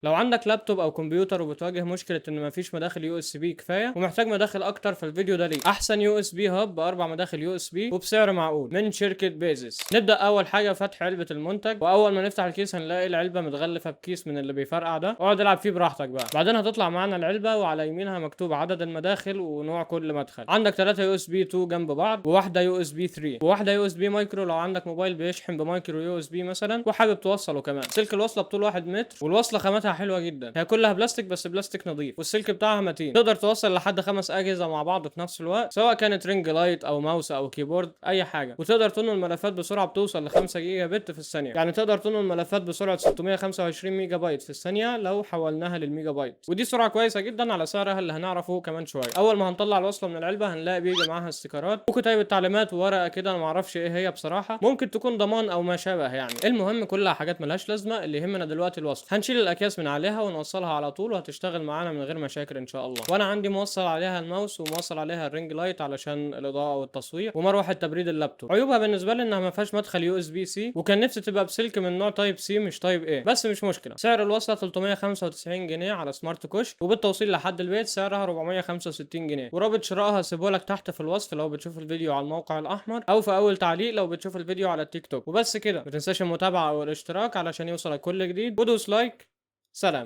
لو عندك لابتوب او كمبيوتر وبتواجه مشكله ان مفيش مداخل يو اس بي كفايه ومحتاج مداخل اكتر، فالفيديو ده ليك. احسن يو اس بي هاب باربع مداخل يو اس بي وبسعر معقول من شركه بيزس. نبدا اول حاجه فتح علبه المنتج، واول ما نفتح الكيس هنلاقي العلبه متغلفه بكيس من اللي بيفرقع ده. اقعد العب فيه براحتك بقى. بعدين هتطلع معانا العلبه وعلى يمينها مكتوب عدد المداخل ونوع كل مدخل. عندك 3 يو اس بي 2 جنب بعض، وواحده يو اس بي 3، وواحده يو اس بي مايكرو لو عندك موبايل بيشحن بمايكرو يو اس بي مثلا وحابب توصله كمان. سلك الوصله بطول 1 متر، والوصله خامتها حلوه جدا، هي كلها بلاستيك بس بلاستيك نظيف، والسلك بتاعها متين. تقدر توصل لحد 5 اجهزه مع بعض في نفس الوقت، سواء كانت رينج لايت او ماوس او كيبورد اي حاجه. وتقدر تنقل ملفات بسرعه بتوصل ل 5 جيجا بت في الثانيه، يعني تقدر تنقل ملفات بسرعه 625 ميجا بايت في الثانيه لو حولناها للميجا بايت، ودي سرعه كويسه جدا على سعرها اللي هنعرفه كمان شويه. اول ما هنطلع الوصله من العلبه هنلاقي بيجي معاها استيكرات وكتيب التعليمات وورقه كده، انا معرفش ايه هي بصراحه، ممكن تكون ضمان او ما شابه يعني. المهم كلها حاجات ملهاش لازمه، اللي يهمنا دلوقتي الوصله. هنشيل الاكياس من عليها ونوصلها على طول وهتشتغل معانا من غير مشاكل ان شاء الله. وانا عندي موصل عليها الماوس وموصل عليها الرينج لايت علشان الاضاءه والتصوير، ومروحه تبريد اللابتوب. عيوبها بالنسبه لي انها ما فيهاش مدخل يو اس بي سي، وكان نفسي تبقى بسلك من نوع تايب سي مش تايب ايه، بس مش مشكله. سعر الوصله 395 جنيه على سمارت كوش، وبالتوصيل لحد البيت سعرها 465 جنيه. ورابط شرائها هسيبهولك تحت في الوصف لو بتشوف الفيديو على الموقع الاحمر، او في اول تعليق لو بتشوف الفيديو على التيك توك. وبس كده، ما تنساش المتابعه او الاشتراك علشان يوصلك كل جديد، ودوس لايك. سلام.